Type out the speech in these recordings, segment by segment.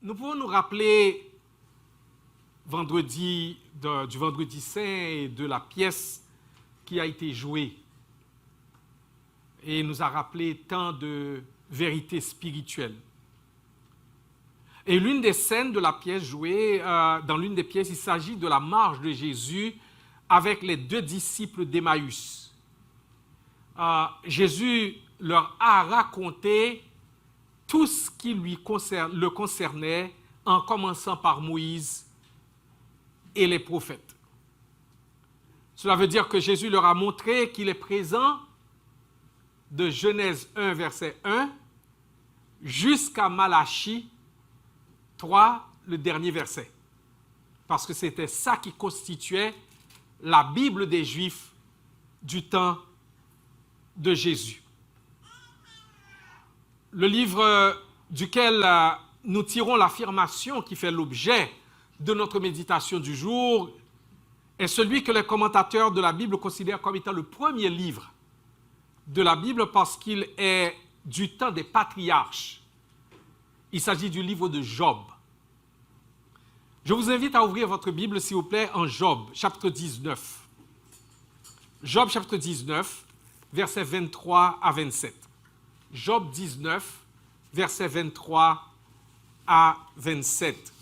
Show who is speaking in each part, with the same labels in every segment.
Speaker 1: Nous pouvons nous rappeler du Vendredi Saint et de la pièce qui a été jouée et nous a rappelé tant de vérités spirituelles. Et l'une des scènes de la pièce jouée, dans l'une des pièces, il s'agit de la marche de Jésus avec les 2 disciples d'Emmaüs. Jésus leur a raconté tout ce qui le concernait, en commençant par Moïse et les prophètes. Cela veut dire que Jésus leur a montré qu'il est présent de Genèse 1, verset 1, jusqu'à Malachie 3, le dernier verset. Parce que c'était ça qui constituait la Bible des Juifs du temps de Jésus. Le livre duquel nous tirons l'affirmation qui fait l'objet de notre méditation du jour est celui que les commentateurs de la Bible considèrent comme étant le premier livre de la Bible parce qu'il est du temps des patriarches. Il s'agit du livre de Job. Je vous invite à ouvrir votre Bible, s'il vous plaît, en Job, chapitre 19. Job, chapitre 19, versets 23 à 27. Job 19, versets 23 à 27.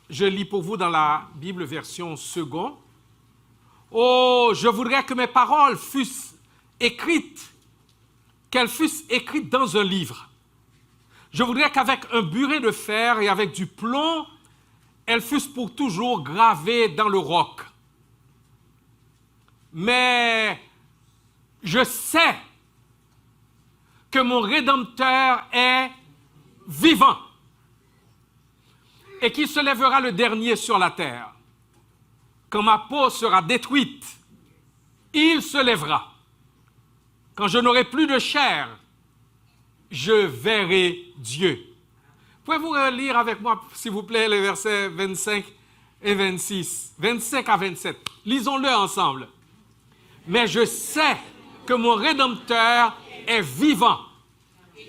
Speaker 1: Je lis pour vous dans la Bible version second. « Oh, je voudrais que mes paroles fussent écrites, qu'elles fussent écrites dans un livre. Je voudrais qu'avec un buret de fer et avec du plomb, elles fussent pour toujours gravées dans le roc. Mais je sais que mon Rédempteur est vivant et qu'il se lèvera le dernier sur la terre. Quand ma peau sera détruite, il se lèvera. Quand je n'aurai plus de chair, je verrai Dieu. » Pouvez-vous lire avec moi, s'il vous plaît, les versets 25 et 26, 25 à 27. Lisons-le ensemble. « Mais je sais que mon Rédempteur est vivant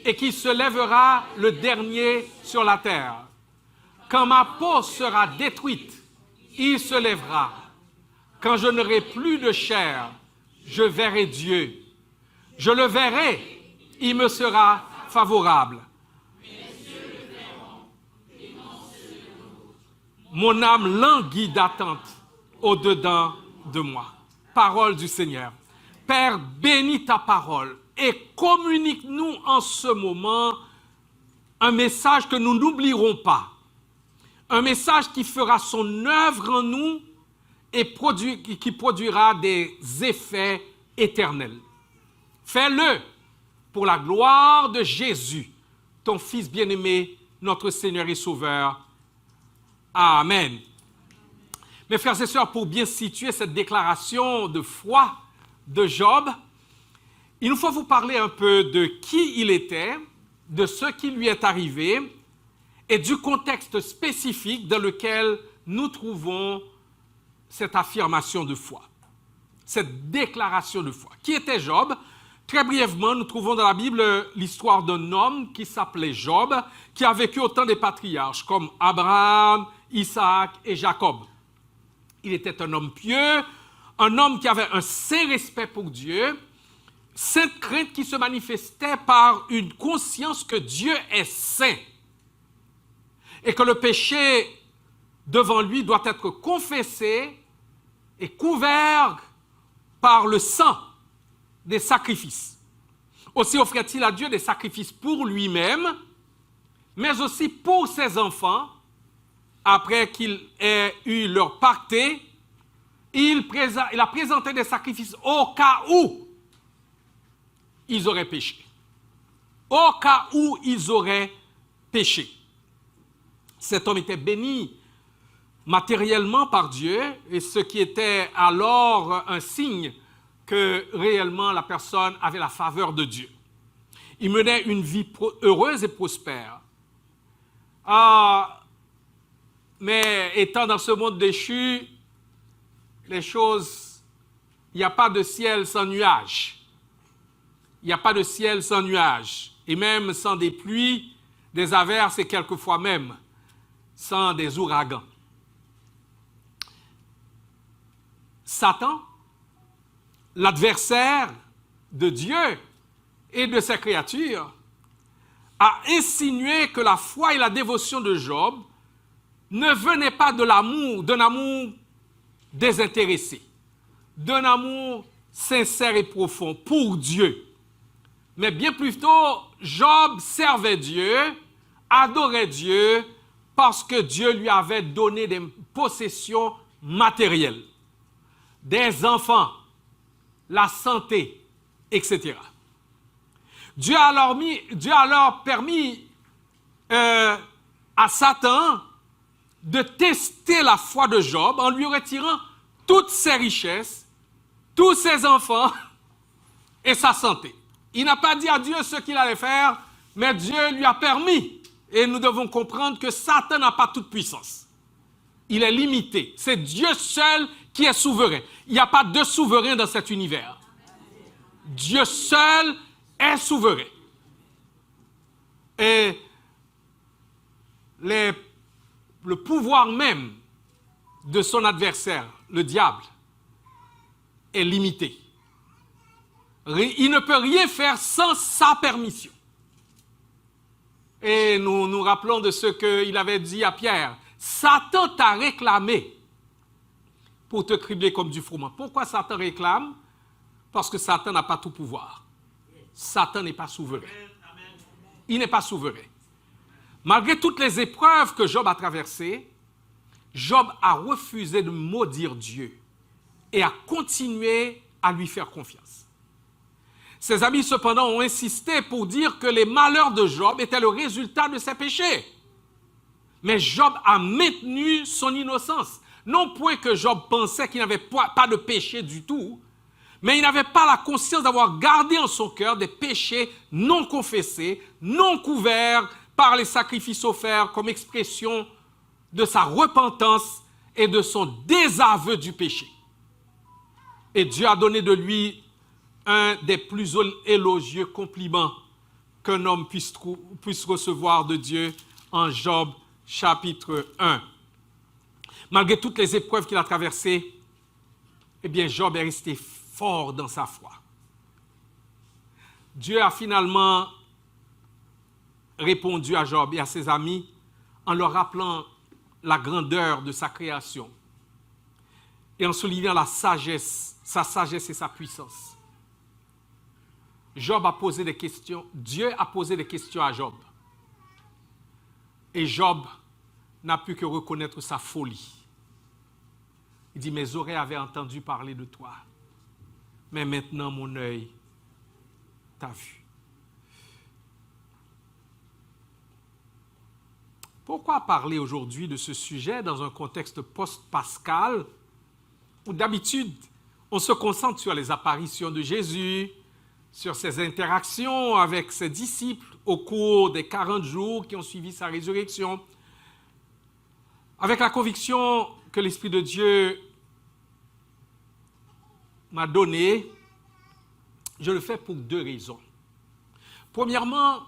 Speaker 1: et qu'il se lèvera le dernier sur la terre. Quand ma peau sera détruite, il se lèvera. Quand je n'aurai plus de chair, je verrai Dieu. Je le verrai, il me sera favorable. Mon âme languit d'attente au-dedans de moi. » Parole du Seigneur. Père, bénis ta parole et communique-nous en ce moment un message que nous n'oublierons pas. Un message qui fera son œuvre en nous et qui produira des effets éternels. Fais-le pour la gloire de Jésus, ton Fils bien-aimé, notre Seigneur et Sauveur. Amen. Mes frères et sœurs, pour bien situer cette déclaration de foi de Job, il nous faut vous parler un peu de qui il était, de ce qui lui est arrivé et du contexte spécifique dans lequel nous trouvons cette affirmation de foi, cette déclaration de foi. Qui était Job? Très brièvement, nous trouvons dans la Bible l'histoire d'un homme qui s'appelait Job, qui a vécu au temps des patriarches comme Abraham, Isaac et Jacob. Il était un homme pieux, un homme qui avait un saint respect pour Dieu, sainte crainte qui se manifestait par une conscience que Dieu est saint et que le péché devant lui doit être confessé et couvert par le sang des sacrifices. Aussi offrait-il à Dieu des sacrifices pour lui-même, mais aussi pour ses enfants. Après qu'ils aient eu leur pacté, il a présenté des sacrifices au cas où ils auraient péché. Au cas où ils auraient péché. Cet homme était béni matériellement par Dieu, et ce qui était alors un signe que réellement la personne avait la faveur de Dieu. Il menait une vie heureuse et prospère. Mais étant dans ce monde déchu, les choses, il n'y a pas de ciel sans nuages. Il n'y a pas de ciel sans nuages. Et même sans des pluies, des averses et quelquefois même sans des ouragans. Satan, l'adversaire de Dieu et de ses créatures, a insinué que la foi et la dévotion de Job ne venaient pas de l'amour, d'un amour désintéressé, d'un amour sincère et profond pour Dieu. Mais bien plutôt, Job servait Dieu, adorait Dieu, parce que Dieu lui avait donné des possessions matérielles, des enfants, la santé, etc. Dieu a alors permis à Satan de tester la foi de Job en lui retirant toutes ses richesses, tous ses enfants et sa santé. Il n'a pas dit à Dieu ce qu'il allait faire, mais Dieu lui a permis. Et nous devons comprendre que Satan n'a pas toute puissance. Il est limité. C'est Dieu seul qui est souverain. Il n'y a pas de souverain dans cet univers. Dieu seul est souverain. Et le pouvoir même de son adversaire, le diable, est limité. Il ne peut rien faire sans sa permission. Et nous nous rappelons de ce qu'il avait dit à Pierre. Satan t'a réclamé pour te cribler comme du froment. Pourquoi Satan réclame? Parce que Satan n'a pas tout pouvoir. Satan n'est pas souverain. Il n'est pas souverain. Malgré toutes les épreuves que Job a traversées, Job a refusé de maudire Dieu et a continué à lui faire confiance. Ses amis, cependant, ont insisté pour dire que les malheurs de Job étaient le résultat de ses péchés. Mais Job a maintenu son innocence. Non point que Job pensait qu'il n'avait pas de péché du tout, mais il n'avait pas la conscience d'avoir gardé en son cœur des péchés non confessés, non couverts par les sacrifices offerts comme expression de sa repentance et de son désaveu du péché. Et Dieu a donné de lui un des plus élogieux compliments qu'un homme puisse recevoir de Dieu en Job chapitre 1. Malgré toutes les épreuves qu'il a traversées, eh bien Job est resté fort dans sa foi. Dieu a finalement répondu à Job et à ses amis en leur rappelant la grandeur de sa création et en soulignant sa sagesse et sa puissance. Job a posé des questions, Dieu a posé des questions à Job. Et Job n'a pu que reconnaître sa folie. Il dit, mes oreilles avaient entendu parler de toi, mais maintenant mon œil t'a vu. Pourquoi parler aujourd'hui de ce sujet dans un contexte post-pascal où d'habitude on se concentre sur les apparitions de Jésus, sur ses interactions avec ses disciples au cours des 40 jours qui ont suivi sa résurrection, avec la conviction que l'Esprit de Dieu m'a donné, je le fais pour deux raisons. Premièrement,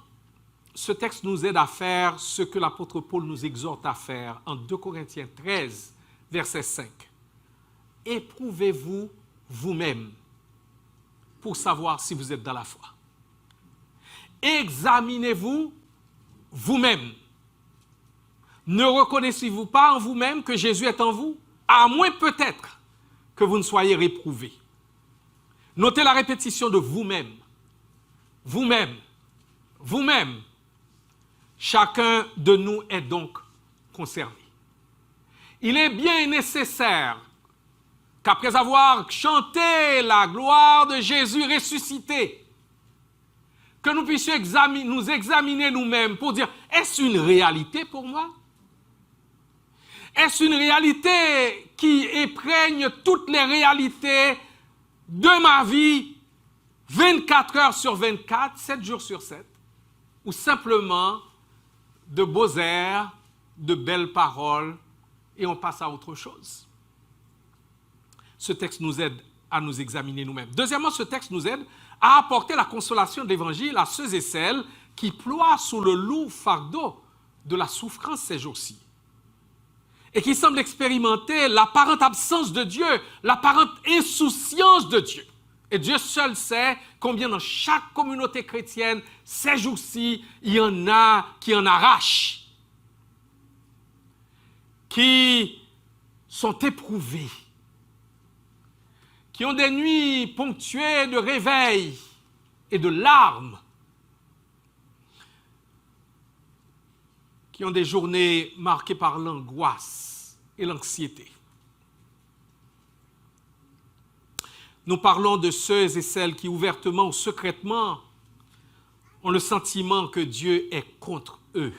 Speaker 1: ce texte nous aide à faire ce que l'apôtre Paul nous exhorte à faire en 2 Corinthiens 13, verset 5. Éprouvez-vous vous-même pour savoir si vous êtes dans la foi. Examinez-vous vous-même. Ne reconnaissez-vous pas en vous-même que Jésus est en vous? À moins peut-être que vous ne soyez réprouvés. Notez la répétition de vous-même. Vous-même. Vous-même. Chacun de nous est donc concerné. Il est bien nécessaire qu'après avoir chanté la gloire de Jésus ressuscité, que nous puissions nous examiner nous-mêmes pour dire, est-ce une réalité pour moi? Est-ce une réalité qui éprègne toutes les réalités de ma vie 24 heures sur 24, 7 jours sur 7, ou simplement de beaux airs, de belles paroles, et on passe à autre chose? Ce texte nous aide à nous examiner nous-mêmes. Deuxièmement, ce texte nous aide à apporter la consolation de l'Évangile à ceux et celles qui ploie sous le lourd fardeau de la souffrance ces jours-ci et qui semble expérimenter l'apparente absence de Dieu, l'apparente insouciance de Dieu. Et Dieu seul sait combien dans chaque communauté chrétienne, ces jours-ci, il y en a qui en arrachent, qui sont éprouvés, qui ont des nuits ponctuées de réveil et de larmes, qui ont des journées marquées par l'angoisse et l'anxiété. Nous parlons de ceux et celles qui ouvertement ou secrètement ont le sentiment que Dieu est contre eux.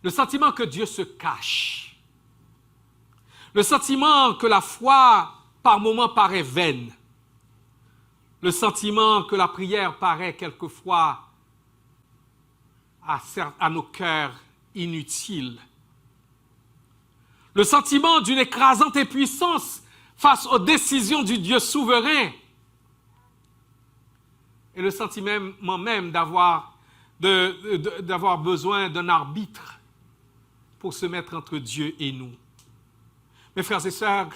Speaker 1: Le sentiment que Dieu se cache. Le sentiment que la foi par moments paraît vaine. Le sentiment que la prière paraît quelquefois à nos cœurs inutile. Le sentiment d'une écrasante impuissance face aux décisions du Dieu souverain. Et le sentiment même d'avoir besoin d'un arbitre pour se mettre entre Dieu et nous. Mes frères et sœurs,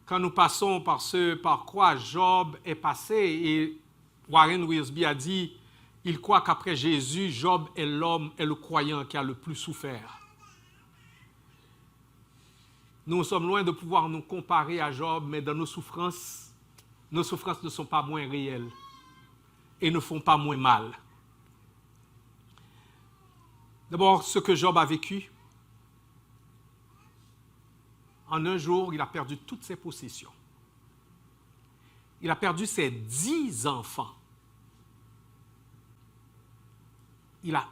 Speaker 1: quand nous passons par ce par quoi Job est passé, et Warren Wiersbe a dit, il croit qu'après Jésus, Job est l'homme et le croyant qui a le plus souffert. Nous sommes loin de pouvoir nous comparer à Job, mais dans nos souffrances ne sont pas moins réelles et ne font pas moins mal. D'abord, ce que Job a vécu, en un jour, il a perdu toutes ses possessions. Il a perdu ses 10 enfants. Il a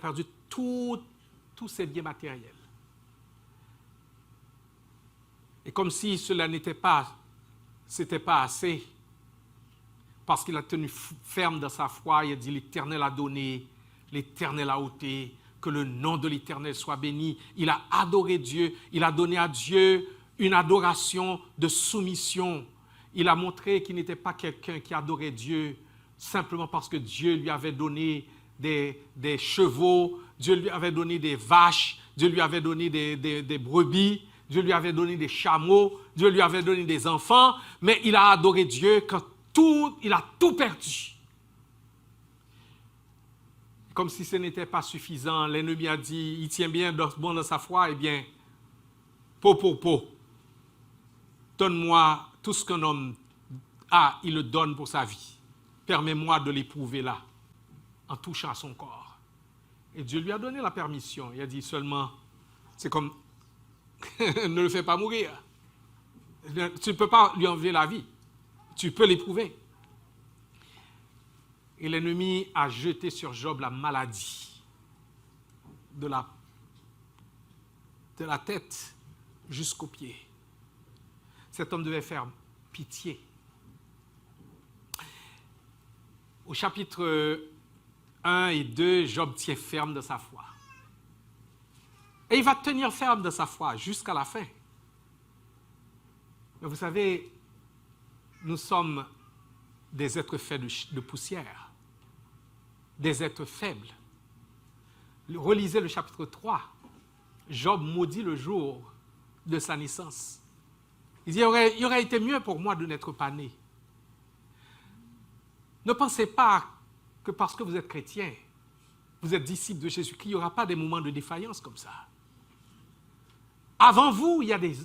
Speaker 1: perdu tous ses biens matériels. Et comme si cela n'était pas assez, parce qu'il a tenu ferme dans sa foi, il a dit l'Éternel a donné, l'Éternel a ôté, que le nom de l'Éternel soit béni. Il a adoré Dieu, il a donné à Dieu une adoration de soumission. Il a montré qu'il n'était pas quelqu'un qui adorait Dieu simplement parce que Dieu lui avait donné des chevaux, Dieu lui avait donné des vaches, Dieu lui avait donné des brebis, Dieu lui avait donné des chameaux, Dieu lui avait donné des enfants, mais il a adoré Dieu quand il a tout perdu. Comme si ce n'était pas suffisant, l'ennemi a dit, il tient bien bon dans sa foi, eh bien, pot. Donne-moi tout ce qu'un homme a, il le donne pour sa vie. Permets-moi de l'éprouver là, en touchant à son corps. Et Dieu lui a donné la permission. Il a dit seulement, c'est comme, ne le fais pas mourir. Tu ne peux pas lui enlever la vie. Tu peux l'éprouver. Et l'ennemi a jeté sur Job la maladie de la tête jusqu'aux pieds. Cet homme devait faire pitié. Au chapitre 1 et 2, Job tient ferme de sa foi. Et il va tenir ferme de sa foi jusqu'à la fin. Mais vous savez, nous sommes des êtres faits de poussière, des êtres faibles. Relisez le chapitre 3. Job maudit le jour de sa naissance. Il dit, il aurait été mieux pour moi de n'être pas né. Ne pensez pas que parce que vous êtes chrétien, vous êtes disciple de Jésus-Christ, il n'y aura pas des moments de défaillance comme ça. Avant vous, il y a des...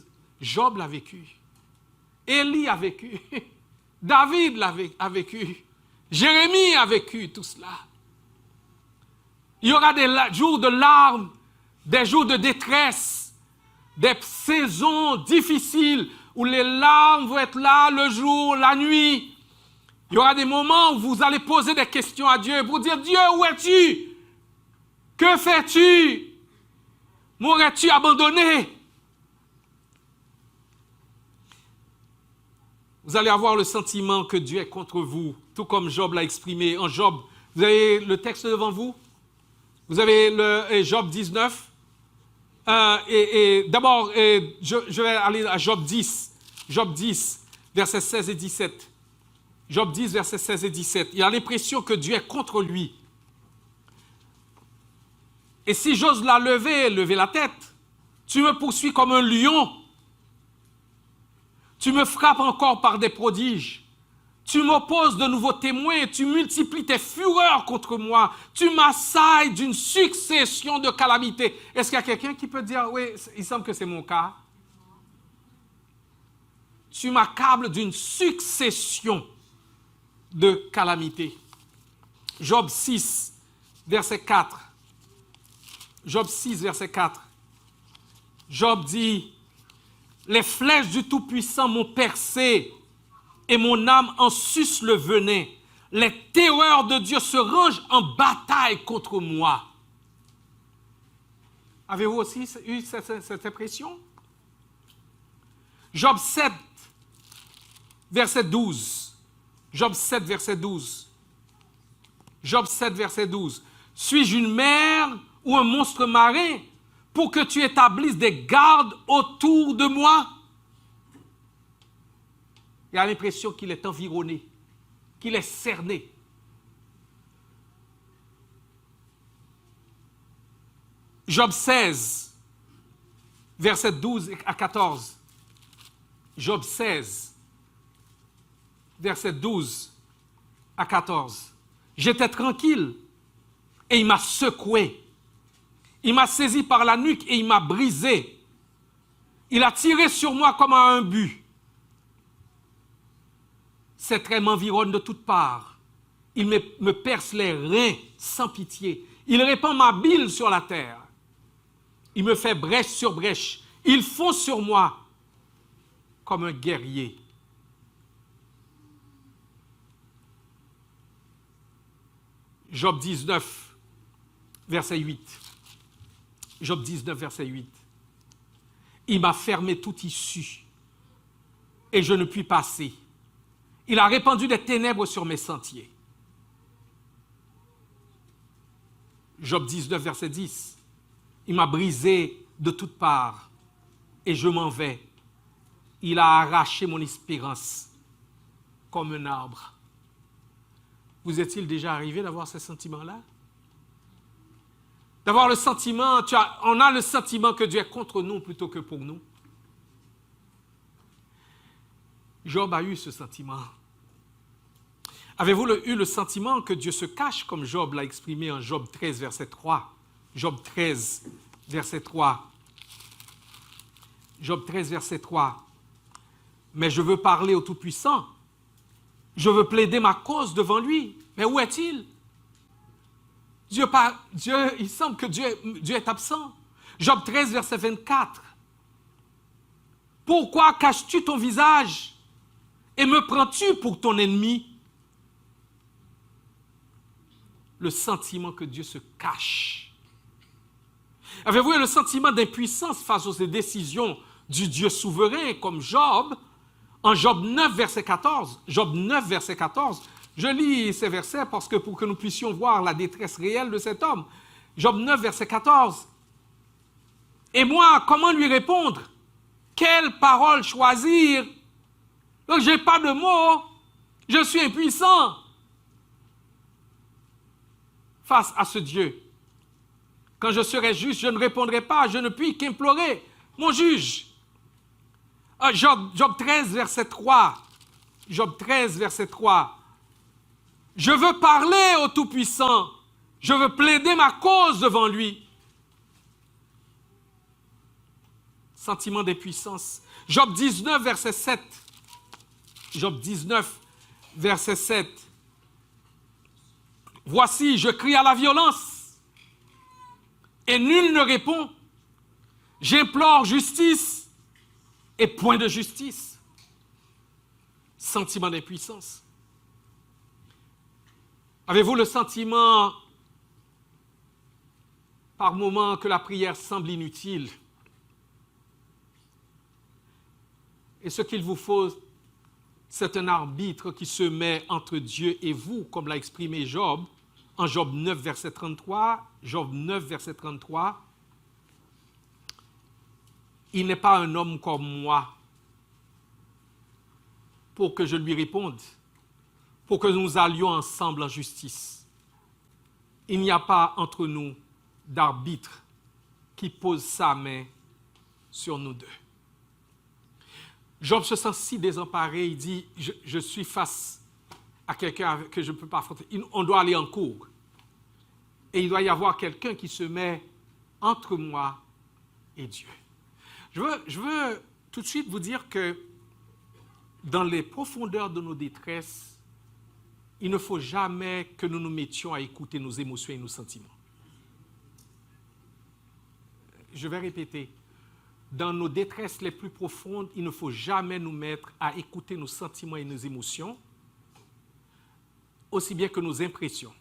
Speaker 1: Job l'a vécu. Élie a vécu. David a vécu. Jérémie a vécu tout cela. Il y aura des jours de larmes, des jours de détresse, des saisons difficiles où les larmes vont être là le jour, la nuit. Il y aura des moments où vous allez poser des questions à Dieu pour dire, Dieu, où es-tu? Que fais-tu? M'aurais-tu abandonné? Vous allez avoir le sentiment que Dieu est contre vous, tout comme Job l'a exprimé. En Job, vous avez le texte devant vous? Vous avez le Job 19. D'abord, je vais aller à Job 10. Job 10, versets 16 et 17. Job 10, versets 16 et 17. Il a l'impression que Dieu est contre lui. Et si j'ose lever la tête, tu me poursuis comme un lion. Tu me frappes encore par des prodiges. Tu m'opposes de nouveaux témoins. Tu multiplies tes fureurs contre moi. Tu m'assailles d'une succession de calamités. Est-ce qu'il y a quelqu'un qui peut dire, oui, il semble que c'est mon cas? Tu m'accables d'une succession de calamités. Job 6, verset 4. Job 6, verset 4. Job dit, les flèches du Tout-Puissant m'ont percé et mon âme en suce le venin. Les terreurs de Dieu se rangent en bataille contre moi. Avez-vous aussi eu cette impression? Job 7, verset 12. Job 7, verset 12. Job 7, verset 12. Suis-je une mer ou un monstre marin pour que tu établisses des gardes autour de moi? Il a l'impression qu'il est environné, qu'il est cerné. Job 16, verset 12 à 14. Job 16, verset 12 à 14. J'étais tranquille et il m'a secoué. Il m'a saisi par la nuque et il m'a brisé. Il a tiré sur moi comme à un but. Ses traits m'environnent de toutes parts. Il me perce les reins sans pitié. Il répand ma bile sur la terre. Il me fait brèche sur brèche. Il fonce sur moi comme un guerrier. Job 19, verset 8. Job 19, verset 8. Il m'a fermé toute issue et je ne puis passer. Il a répandu des ténèbres sur mes sentiers. Job 19, verset 10. Il m'a brisé de toutes parts et je m'en vais. Il a arraché mon espérance comme un arbre. Vous est-il déjà arrivé d'avoir ce sentiment-là? D'avoir le sentiment, on a le sentiment que Dieu est contre nous plutôt que pour nous. Job a eu ce sentiment. Avez-vous eu le sentiment que Dieu se cache, comme Job l'a exprimé en Job 13, verset 3? Job 13, verset 3. Job 13, verset 3. Mais je veux parler au Tout-Puissant. Je veux plaider ma cause devant lui. Mais où est-il? Dieu, il semble que Dieu est absent. Job 13, verset 24. Pourquoi caches-tu ton visage et me prends-tu pour ton ennemi? Le sentiment que Dieu se cache. Avez-vous eu le sentiment d'impuissance face aux décisions du Dieu souverain comme Job? En Job 9, verset 14. Job 9, verset 14. Je lis ces versets parce que pour que nous puissions voir la détresse réelle de cet homme. Job 9, verset 14. Et moi, comment lui répondre? Quelle parole choisir? Donc, je n'ai pas de mots. Je suis impuissant face à ce Dieu. Quand je serai juste, je ne répondrai pas. Je ne puis qu'implorer mon juge. Job 13, verset 3. Job 13, verset 3. Je veux parler au Tout-Puissant. Je veux plaider ma cause devant lui. Sentiment d'impuissance. Job 19, verset 7. Job 19, verset 7. Voici, je crie à la violence et nul ne répond. J'implore justice et point de justice. Sentiment d'impuissance. Avez-vous le sentiment par moments que la prière semble inutile? Et ce qu'il vous faut, c'est un arbitre qui se met entre Dieu et vous, comme l'a exprimé Job, en Job 9, verset 33. Job 9, verset 33. Il n'est pas un homme comme moi pour que je lui réponde. pour que nous allions ensemble en justice. Il n'y a pas entre nous d'arbitre qui pose sa main sur nous deux. Job se sent si désemparé, il dit, je suis face à quelqu'un que je ne peux pas affronter. On doit aller en cour. Et il doit y avoir quelqu'un qui se met entre moi et Dieu. Je veux tout de suite vous dire que dans les profondeurs de nos détresses, il ne faut jamais que nous nous mettions à écouter nos émotions et nos sentiments. Je vais répéter. Dans nos détresses les plus profondes, il ne faut jamais nous mettre à écouter nos sentiments et nos émotions, aussi bien que nos impressions,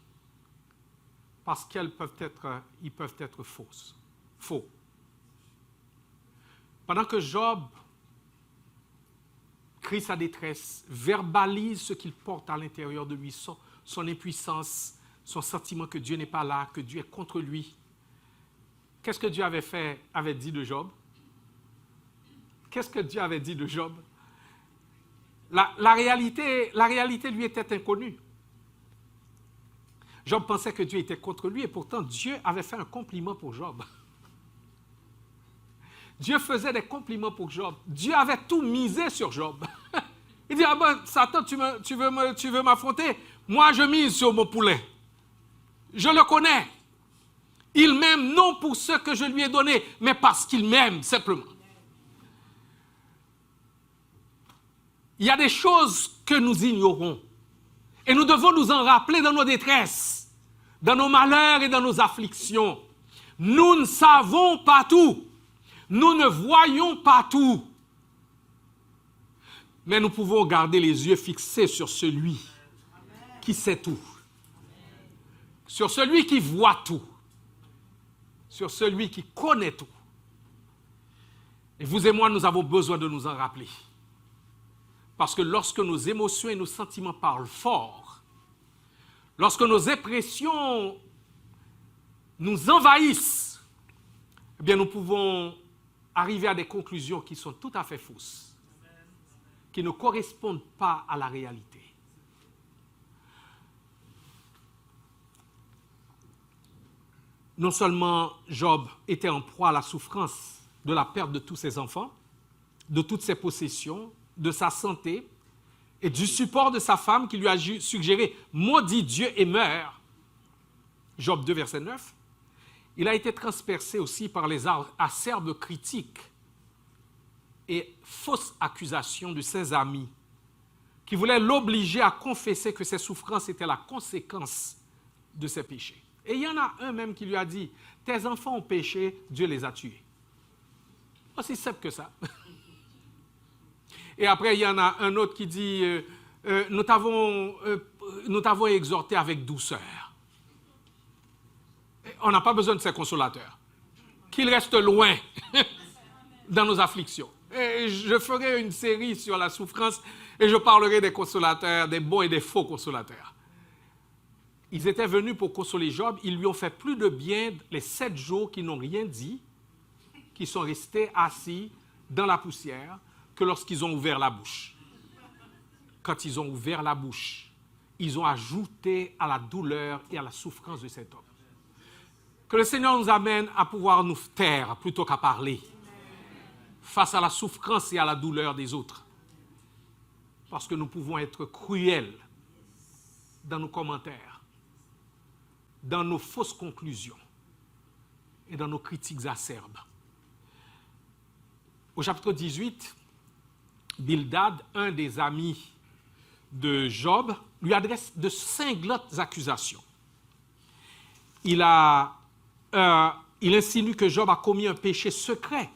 Speaker 1: parce qu'ils peuvent être faux. Pendant que Job crie sa détresse, verbalise ce qu'il porte à l'intérieur de lui, son impuissance, son sentiment que Dieu n'est pas là, que Dieu est contre lui, qu'est-ce que Dieu avait dit de Job? Qu'est-ce que Dieu avait dit de Job? La réalité lui était inconnue. Job pensait que Dieu était contre lui et pourtant Dieu avait fait un compliment pour Job. Dieu faisait des compliments pour Job. Dieu avait tout misé sur Job. Il dit, ah ben, Satan, tu veux m'affronter? Moi, je mise sur mon poulet. Je le connais. Il m'aime non pour ce que je lui ai donné, mais parce qu'il m'aime simplement. Il y a des choses que nous ignorons. Et nous devons nous en rappeler dans nos détresses, dans nos malheurs et dans nos afflictions. Nous ne savons pas tout. Nous ne voyons pas tout. Mais nous pouvons garder les yeux fixés sur celui qui sait tout. Sur celui qui voit tout. Sur celui qui connaît tout. Et vous et moi, nous avons besoin de nous en rappeler. Parce que lorsque nos émotions et nos sentiments parlent fort, lorsque nos impressions nous envahissent, eh bien nous pouvons arriver à des conclusions qui sont tout à fait fausses, qui ne correspondent pas à la réalité. Non seulement Job était en proie à la souffrance de la perte de tous ses enfants, de toutes ses possessions, de sa santé et du support de sa femme qui lui a suggéré « Maudit Dieu et meurs ». Job 2, verset 9. Il a été transpercé aussi par les acerbes critiques et fausses accusations de ses amis qui voulaient l'obliger à confesser que ses souffrances étaient la conséquence de ses péchés. Et il y en a un même qui lui a dit « Tes enfants ont péché, Dieu les a tués ». Aussi simple que ça. Et après, il y en a un autre qui dit nous t'avons exhorté avec douceur. On n'a pas besoin de ces consolateurs. Qu'ils restent loin dans nos afflictions. Et je ferai une série sur la souffrance et je parlerai des consolateurs, des bons et des faux consolateurs. Ils étaient venus pour consoler Job. Ils lui ont fait plus de bien les 7 jours qui n'ont rien dit, qui sont restés assis dans la poussière, que lorsqu'ils ont ouvert la bouche. Quand ils ont ouvert la bouche, ils ont ajouté à la douleur et à la souffrance de cet homme. Que le Seigneur nous amène à pouvoir nous taire plutôt qu'à parler face à la souffrance et à la douleur des autres. Parce que nous pouvons être cruels dans nos commentaires, dans nos fausses conclusions et dans nos critiques acerbes. Au chapitre 18, Bildad, un des amis de Job, lui adresse de cinglantes accusations. Il insinue que Job a commis un péché secret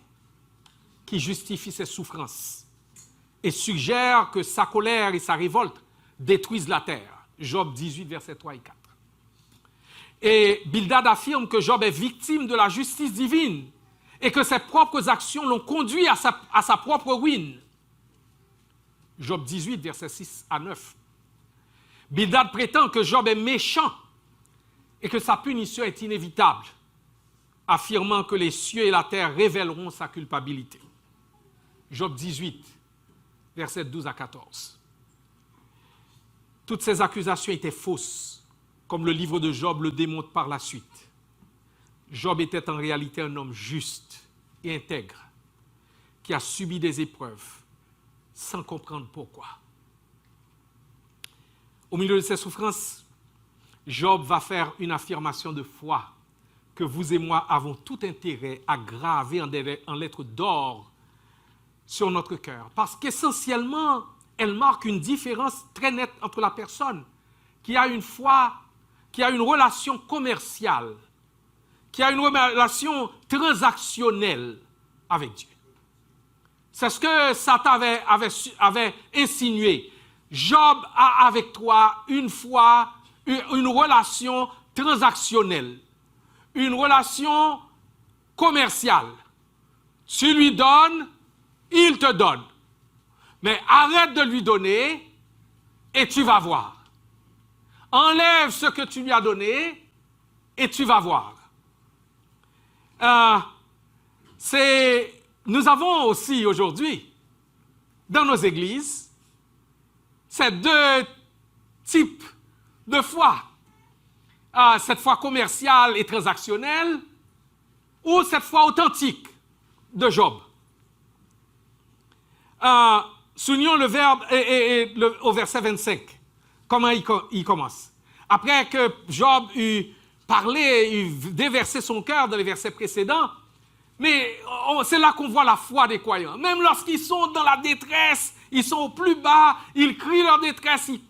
Speaker 1: qui justifie ses souffrances et suggère que sa colère et sa révolte détruisent la terre. Job 18, versets 3 et 4. Et Bildad affirme que Job est victime de la justice divine et que ses propres actions l'ont conduit à sa propre ruine. Job 18, versets 6 à 9. Bildad prétend que Job est méchant et que sa punition est inévitable, affirmant que les cieux et la terre révéleront sa culpabilité. Job 18, versets 12 à 14. Toutes ces accusations étaient fausses, comme le livre de Job le démontre par la suite. Job était en réalité un homme juste et intègre, qui a subi des épreuves sans comprendre pourquoi. Au milieu de ses souffrances, Job va faire une affirmation de foi que vous et moi avons tout intérêt à graver en lettres d'or sur notre cœur. Parce qu'essentiellement, elle marque une différence très nette entre la personne qui a une foi, qui a une relation commerciale, qui a une relation transactionnelle avec Dieu. C'est ce que Satan avait insinué. Job a avec toi une foi, une relation transactionnelle, une relation commerciale. Tu lui donnes, il te donne. Mais arrête de lui donner et tu vas voir. Enlève ce que tu lui as donné et tu vas voir. Nous avons aussi aujourd'hui, dans nos églises, ces deux types de foi. Cette foi commerciale et transactionnelle ou cette foi authentique de Job. Soulignons le verbe au verset 25. Comment il commence? Après que Job eut parlé, eut déversé son cœur dans les versets précédents, mais c'est là qu'on voit la foi des croyants. Même lorsqu'ils sont dans la détresse, ils sont au plus bas, ils crient leur détresse, ils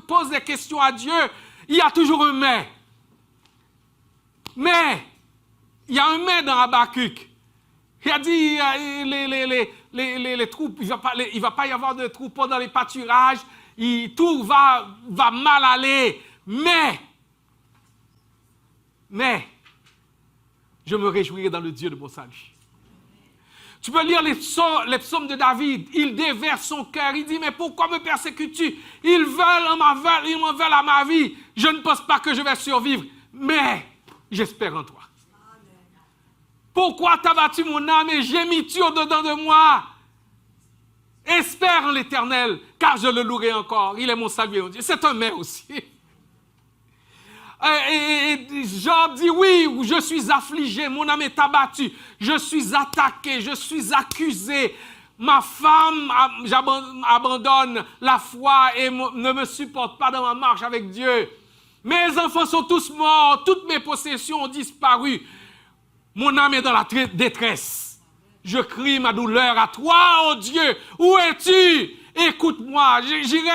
Speaker 1: posent des questions à Dieu, il y a toujours un mais. Mais, il y a un mais dans Habakkuk. Il a dit, les troupes, il ne va pas y avoir de troupeaux dans les pâturages, tout va mal aller, mais, je me réjouirai dans le Dieu de mon salut. Tu peux lire les psaumes de David, il déverse son cœur, il dit, mais pourquoi me persécutes-tu? Ils m'en veulent à ma vie, je ne pense pas que je vais survivre, mais j'espère en toi. Pourquoi t'as battu mon âme et gémis-tu au-dedans de moi? Espère en l'Éternel, car je le louerai encore. Il est mon salut et mon Dieu. C'est un mais aussi. Et Job dit, oui, je suis affligé, mon âme est abattue, je suis attaqué, je suis accusé. Ma femme abandonne la foi et ne me supporte pas dans ma marche avec Dieu. Mes enfants sont tous morts, toutes mes possessions ont disparu. Mon âme est dans la détresse. Je crie ma douleur à toi, oh Dieu. Où es-tu? Écoute-moi. J'irai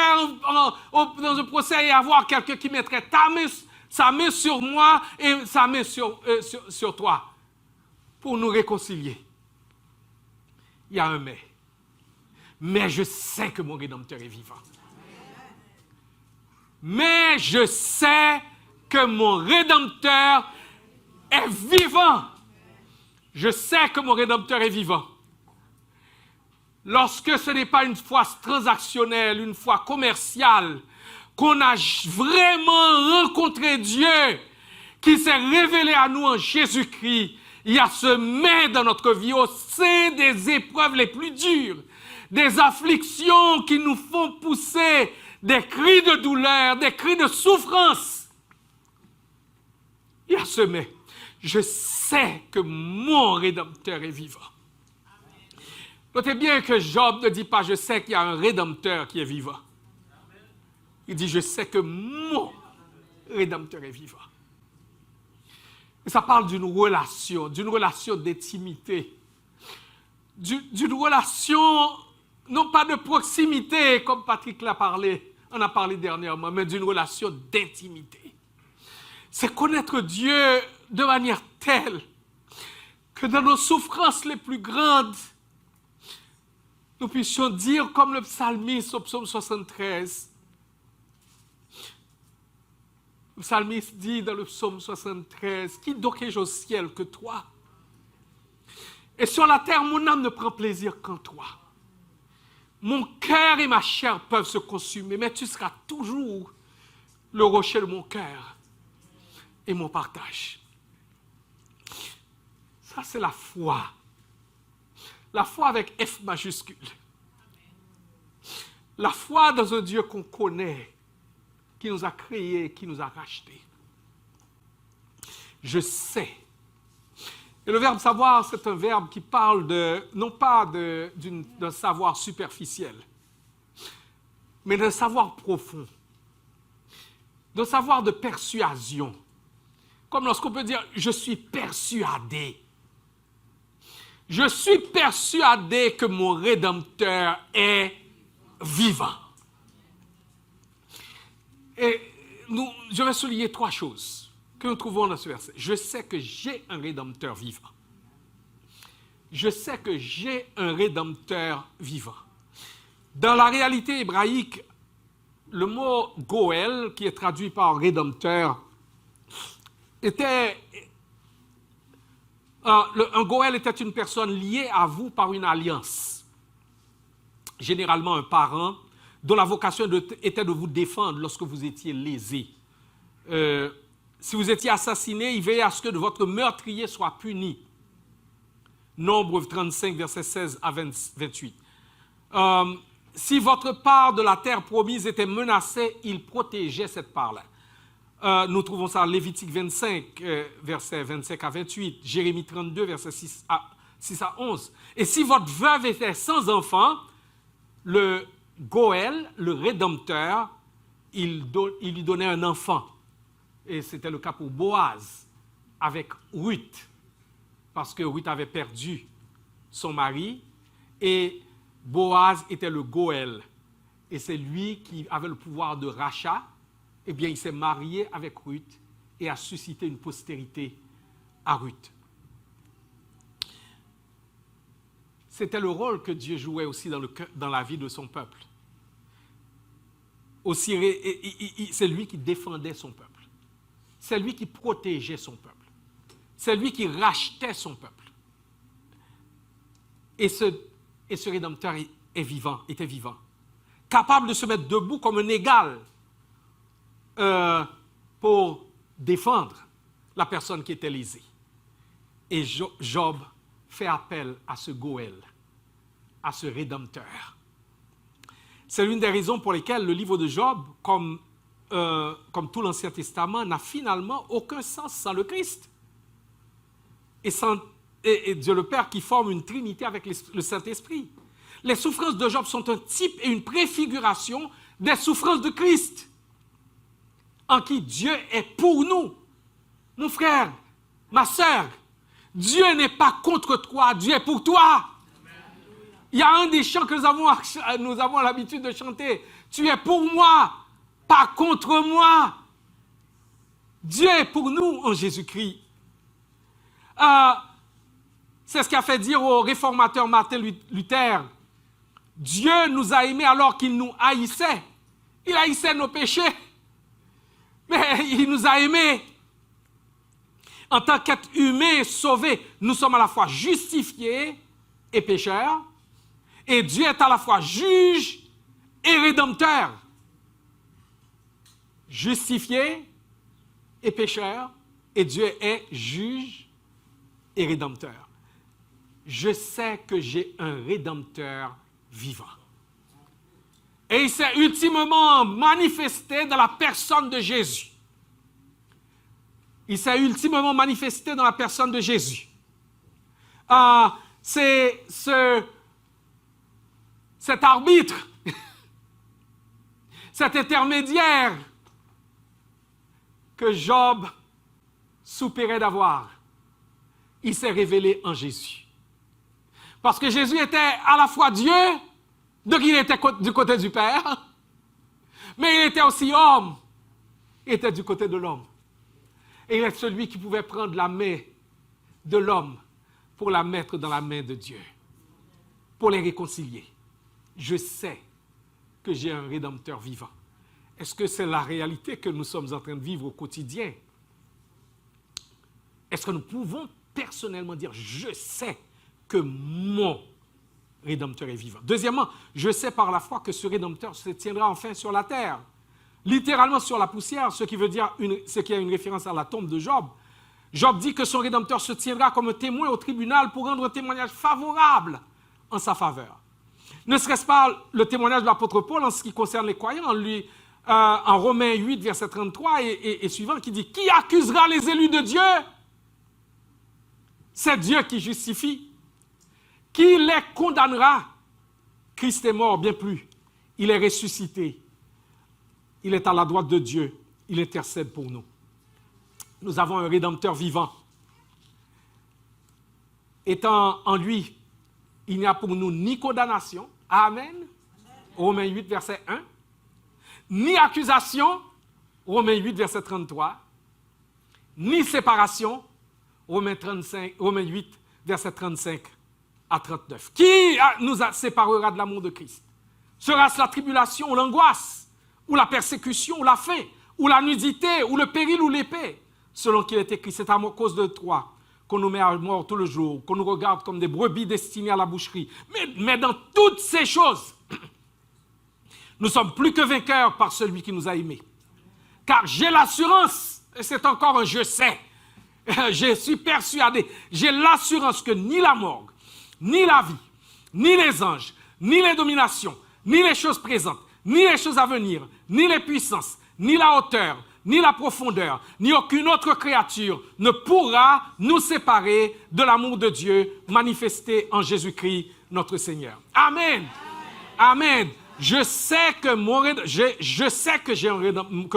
Speaker 1: dans un procès et avoir quelqu'un qui mettrait sa main sur moi et sa main sur toi pour nous réconcilier. Il y a un mais. Mais je sais que mon Rédempteur est vivant. Mais je sais que mon Rédempteur est vivant. Je sais que mon Rédempteur est vivant. Lorsque ce n'est pas une foi transactionnelle, une foi commerciale, qu'on a vraiment rencontré Dieu, qui s'est révélé à nous en Jésus-Christ, il y a ce mais dans notre vie au sein des épreuves les plus dures, des afflictions qui nous font pousser des cris de douleur, des cris de souffrance. Il y a ce mais. Je sais que mon Rédempteur est vivant. Notez bien que Job ne dit pas « je sais qu'il y a un Rédempteur qui est vivant ». Il dit « je sais que mon Rédempteur est vivant ». Et ça parle d'une relation d'intimité, d'une relation, non pas de proximité, comme Patrick en a parlé dernièrement, mais d'une relation d'intimité. C'est connaître Dieu de manière telle que dans nos souffrances les plus grandes, nous puissions dire comme le psalmiste au psaume 73. Le psalmiste dit dans le psaume 73, « Qui donc ai-je au ciel que toi? Et sur la terre, mon âme ne prend plaisir qu'en toi. Mon cœur et ma chair peuvent se consumer, mais tu seras toujours le rocher de mon cœur et mon partage. » Ça, c'est la foi. La foi avec F majuscule. La foi dans un Dieu qu'on connaît qui nous a créés, qui nous a rachetés. Je sais. Et le verbe savoir, c'est un verbe qui parle non pas d'un savoir superficiel, mais d'un savoir profond, d'un savoir de persuasion. Comme lorsqu'on peut dire, je suis persuadé. Je suis persuadé que mon Rédempteur est vivant. Et je vais souligner 3 choses que nous trouvons dans ce verset. Je sais que j'ai un Rédempteur vivant. Je sais que j'ai un Rédempteur vivant. Dans la réalité hébraïque, le mot Goël, qui est traduit par Rédempteur, un Goël était une personne liée à vous par une alliance. Généralement un parent dont la vocation était de vous défendre lorsque vous étiez lésé. Si vous étiez assassiné, il veillait à ce que votre meurtrier soit puni. Nombre 35, versets 16 à 28. Si votre part de la terre promise était menacée, il protégeait cette part-là. Nous trouvons ça en Lévitique 25, versets 25 à 28, Jérémie 32, versets 6 à 11. Et si votre veuve était sans enfant, le Goël, le Rédempteur, il lui donnait un enfant. Et c'était le cas pour Boaz avec Ruth, parce que Ruth avait perdu son mari et Boaz était le Goël. Et c'est lui qui avait le pouvoir de rachat. Eh bien, il s'est marié avec Ruth et a suscité une postérité à Ruth. C'était le rôle que Dieu jouait aussi dans la vie de son peuple. Aussi, c'est lui qui défendait son peuple. C'est lui qui protégeait son peuple. C'est lui qui rachetait son peuple. Et ce Rédempteur était vivant. Capable de se mettre debout comme un égal pour défendre la personne qui était lésée. Et Job fait appel à ce Goël, à ce Rédempteur. C'est l'une des raisons pour lesquelles le livre de Job, comme tout l'Ancien Testament, n'a finalement aucun sens sans le Christ. Et Dieu le Père qui forme une trinité avec le Saint-Esprit. Les souffrances de Job sont un type et une préfiguration des souffrances de Christ, en qui Dieu est pour nous. Mon frère, ma sœur, Dieu n'est pas contre toi, Dieu est pour toi. Il y a un des chants que nous avons l'habitude de chanter. Tu es pour moi, pas contre moi. Dieu est pour nous en Jésus-Christ. C'est ce qu'a fait dire au réformateur Martin Luther. Dieu nous a aimés alors qu'il nous haïssait. Il haïssait nos péchés. Mais il nous a aimés. En tant qu'être humain sauvé, nous sommes à la fois justifiés et pécheurs. Et Dieu est à la fois juge et rédempteur. Justifié et pécheur. Et Dieu est juge et rédempteur. Je sais que j'ai un rédempteur vivant. Et il s'est ultimement manifesté dans la personne de Jésus. Il s'est ultimement manifesté dans la personne de Jésus. C'est cet arbitre, cet intermédiaire que Job soupirait d'avoir. Il s'est révélé en Jésus. Parce que Jésus était à la fois Dieu, donc il était du côté du Père, mais il était aussi homme, il était du côté de l'homme. Et il est celui qui pouvait prendre la main de l'homme pour la mettre dans la main de Dieu, pour les réconcilier. Je sais que j'ai un Rédempteur vivant. Est-ce que c'est la réalité que nous sommes en train de vivre au quotidien? Est-ce que nous pouvons personnellement dire, je sais que mon Rédempteur est vivant? Deuxièmement, je sais par la foi que ce Rédempteur se tiendra enfin sur la terre. Littéralement sur la poussière, ce qui a une référence à la tombe de Job. Job dit que son Rédempteur se tiendra comme un témoin au tribunal pour rendre un témoignage favorable en sa faveur. Ne serait-ce pas le témoignage de l'apôtre Paul en ce qui concerne les croyants, en Romains 8, verset 33 et suivant, qui dit « Qui accusera les élus de Dieu? C'est Dieu qui justifie. Qui les condamnera? Christ est mort, bien plus. Il est ressuscité. Il est à la droite de Dieu. Il intercède pour nous. Nous avons un Rédempteur vivant. Étant en lui, il n'y a pour nous ni condamnation. Amen. Romains 8, verset 1. Ni accusation. Romains 8, verset 33. Ni séparation. Romains 8, verset 35 à 39. Qui nous séparera de l'amour de Christ? Sera-ce la tribulation ou l'angoisse, ou la persécution, ou la faim, ou la nudité, ou le péril, ou l'épée? Selon qu'il est écrit, c'est à cause de toi qu'on nous met à mort tout le jour, qu'on nous regarde comme des brebis destinées à la boucherie. Mais dans toutes ces choses, nous sommes plus que vainqueurs par celui qui nous a aimés. Car j'ai l'assurance, et c'est encore un je sais, je suis persuadé, j'ai l'assurance que ni la mort, ni la vie, ni les anges, ni les dominations, ni les choses présentes, ni les choses à venir, ni les puissances, ni la hauteur, ni la profondeur, ni aucune autre créature ne pourra nous séparer de l'amour de Dieu manifesté en Jésus-Christ, notre Seigneur. Amen. Amen. Je sais que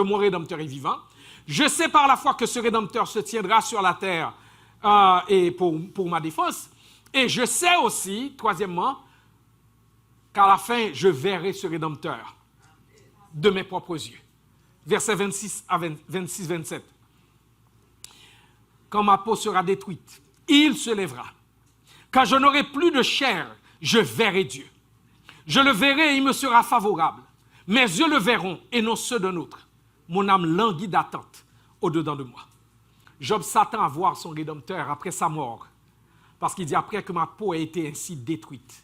Speaker 1: mon Rédempteur est vivant. Je sais par la foi que ce Rédempteur se tiendra sur la terre et pour ma défense. Et je sais aussi, troisièmement, qu'à la fin, je verrai ce Rédempteur de mes propres yeux. Versets 26-27. Quand ma peau sera détruite, il se lèvera. Quand je n'aurai plus de chair, je verrai Dieu. Je le verrai et il me sera favorable. Mes yeux le verront et non ceux d'un autre. Mon âme languit d'attente au-dedans de moi. Job s'attend à voir son Rédempteur après sa mort. Parce qu'il dit, après que ma peau a été ainsi détruite.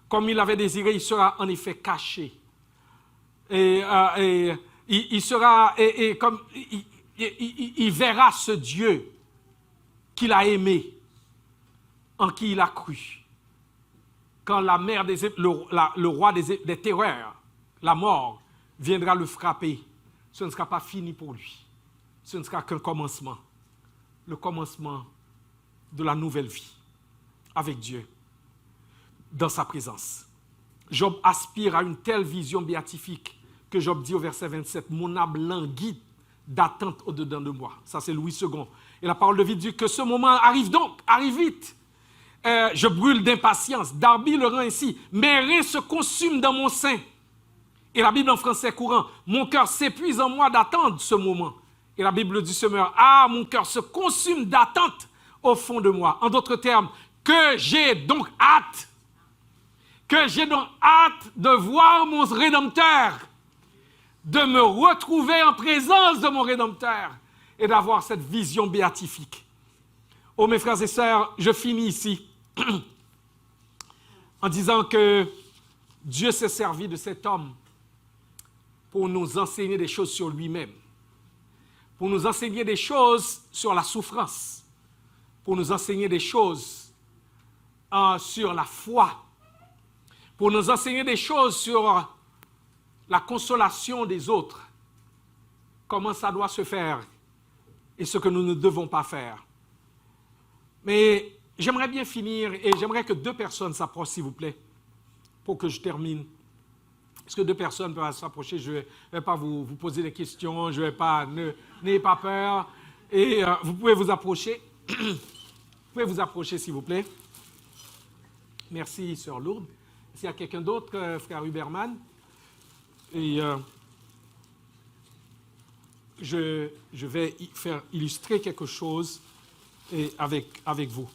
Speaker 1: Comme il l'avait désiré, il sera en effet caché. Il verra ce Dieu qu'il a aimé, en qui il a cru. Quand le roi des terreurs, la mort, viendra le frapper, ce ne sera pas fini pour lui. Ce ne sera qu'un commencement. Le commencement de la nouvelle vie avec Dieu, dans sa présence. Job aspire à une telle vision béatifique que Job dit au verset 27, « Mon âme languit d'attente au-dedans de moi. » Ça, c'est Louis II. Et la parole de vie dit que ce moment arrive donc, arrive vite. Je brûle d'impatience. Darby le rend ainsi. Mes reins se consument dans mon sein. Et la Bible en français courant, mon cœur s'épuise en moi d'attendre ce moment. Et la Bible dit semeur, ah, mon cœur se consume d'attente au fond de moi. En d'autres termes, que j'ai donc hâte. Que j'ai donc hâte de voir mon Rédempteur, de me retrouver en présence de mon Rédempteur et d'avoir cette vision béatifique. Oh, mes frères et sœurs, je finis ici en disant que Dieu s'est servi de cet homme pour nous enseigner des choses sur lui-même, pour nous enseigner des choses sur la souffrance, pour nous enseigner des choses sur la foi, pour nous enseigner des choses sur la consolation des autres, comment ça doit se faire et ce que nous ne devons pas faire. Mais j'aimerais bien finir et j'aimerais que 2 personnes s'approchent, s'il vous plaît, pour que je termine. Est-ce que 2 personnes peuvent s'approcher? Je ne vais pas vous poser des questions, je ne vais pas, n'ayez pas peur. Et vous pouvez vous approcher. Vous pouvez vous approcher, s'il vous plaît. Merci, Sœur Lourdes. S'il y a quelqu'un d'autre, Frère Huberman. Et je vais faire illustrer quelque chose avec vous.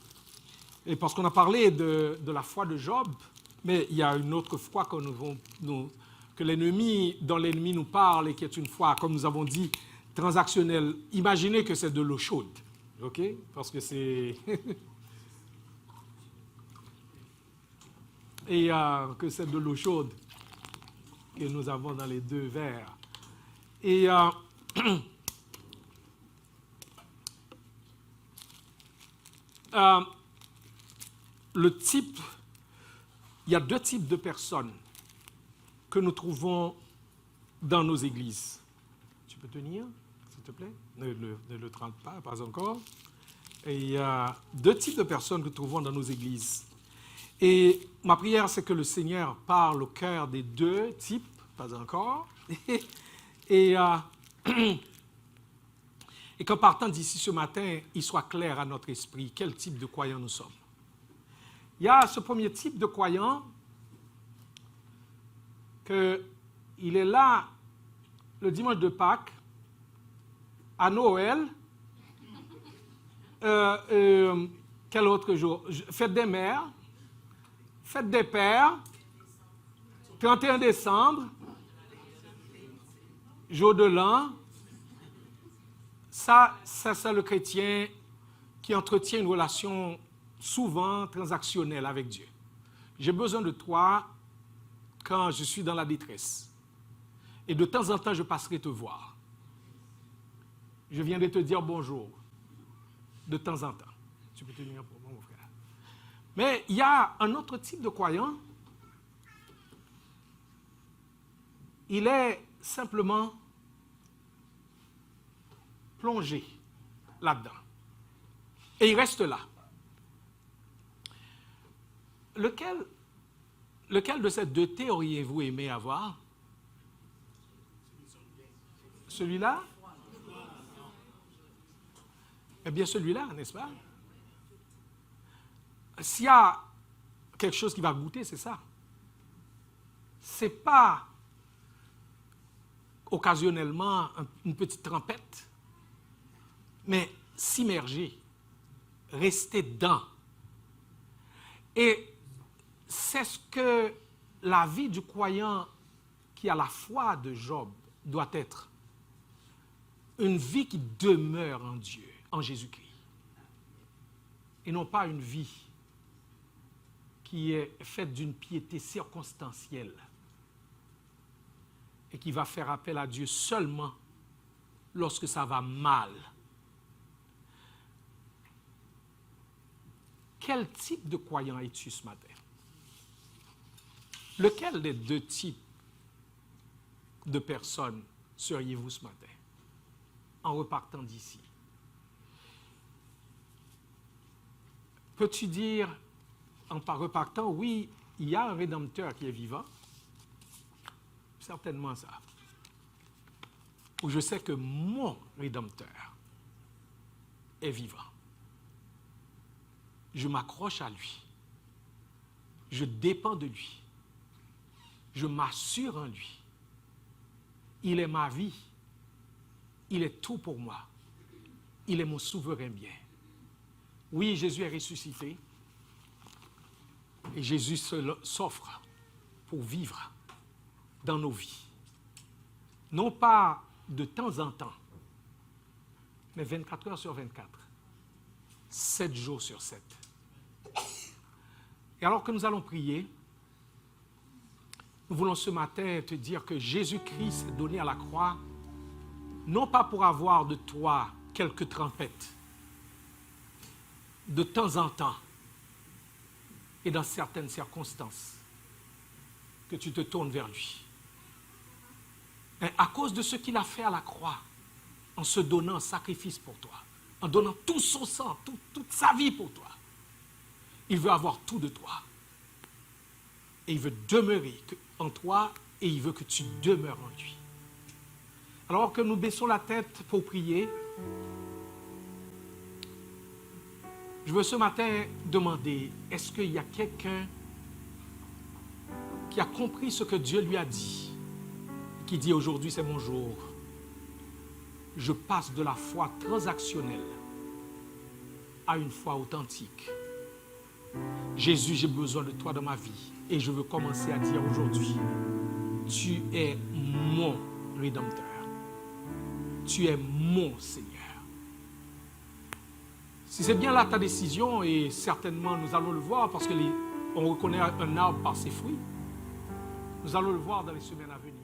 Speaker 1: Et parce qu'on a parlé de la foi de Job, mais il y a une autre foi que dont l'ennemi nous parle et qui est une foi, comme nous avons dit, transactionnelle. Imaginez que c'est de l'eau chaude, ok? Parce que c'est... et que c'est de l'eau chaude que nous avons dans les 2 verres. Et il y a 2 types de personnes que nous trouvons dans nos églises. Tu peux tenir, s'il te plaît? Ne le trempe pas encore. Et il y a deux types de personnes que nous trouvons dans nos églises. Et ma prière, c'est que le Seigneur parle au cœur des deux types, pas encore, et qu'en partant d'ici ce matin, il soit clair à notre esprit quel type de croyants nous sommes. Il y a ce premier type de croyant qu'il est là le dimanche de Pâques, à Noël, quel autre jour? Fête des mères, fête des pères, 31 décembre, jour de l'an. Ça, c'est le chrétien qui entretient une relation souvent transactionnelle avec Dieu. J'ai besoin de toi quand je suis dans la détresse. Et de temps en temps, je passerai te voir. Je viendrai te dire bonjour. De temps en temps. Tu peux tenir pour moi, mon frère. Mais il y a un autre type de croyant. Il est simplement plongé là-dedans. Et il reste là. Lequel de ces deux thés auriez-vous aimé avoir? Celui-là? Eh bien, celui-là, n'est-ce pas? S'il y a quelque chose qui va goûter, c'est ça. Ce n'est pas occasionnellement une petite trempette, mais s'immerger, rester dedans. Et c'est ce que la vie du croyant qui a la foi de Job doit être. Une vie qui demeure en Dieu, en Jésus-Christ. Et non pas une vie qui est faite d'une piété circonstancielle et qui va faire appel à Dieu seulement lorsque ça va mal. Quel type de croyant es-tu ce matin? Lequel des deux types de personnes seriez-vous ce matin en repartant d'ici? Peux-tu dire, en repartant, oui, il y a un Rédempteur qui est vivant? Certainement ça. Ou je sais que mon Rédempteur est vivant. Je m'accroche à lui. Je dépends de lui. Je m'assure en lui. Il est ma vie. Il est tout pour moi. Il est mon souverain bien. Oui, Jésus est ressuscité. Et Jésus s'offre pour vivre dans nos vies. Non pas de temps en temps, mais 24 heures sur 24. 7 jours sur 7. Et alors que nous allons prier, nous voulons ce matin te dire que Jésus-Christ s'est donné à la croix, non pas pour avoir de toi quelques trempettes, de temps en temps, et dans certaines circonstances, que tu te tournes vers lui. Mais à cause de ce qu'il a fait à la croix, en se donnant un sacrifice pour toi, en donnant tout son sang, toute sa vie pour toi, il veut avoir tout de toi. Et il veut demeurer en toi et il veut que tu demeures en lui. Alors que nous baissons la tête pour prier, je veux ce matin demander, est-ce qu'il y a quelqu'un qui a compris ce que Dieu lui a dit, qui dit aujourd'hui c'est mon jour, je passe de la foi transactionnelle à une foi authentique. Jésus, j'ai besoin de toi dans ma vie et je veux commencer à dire aujourd'hui, tu es mon Rédempteur. Tu es mon Seigneur. Si c'est bien là ta décision, et certainement nous allons le voir parce qu'on reconnaît un arbre par ses fruits, nous allons le voir dans les semaines à venir.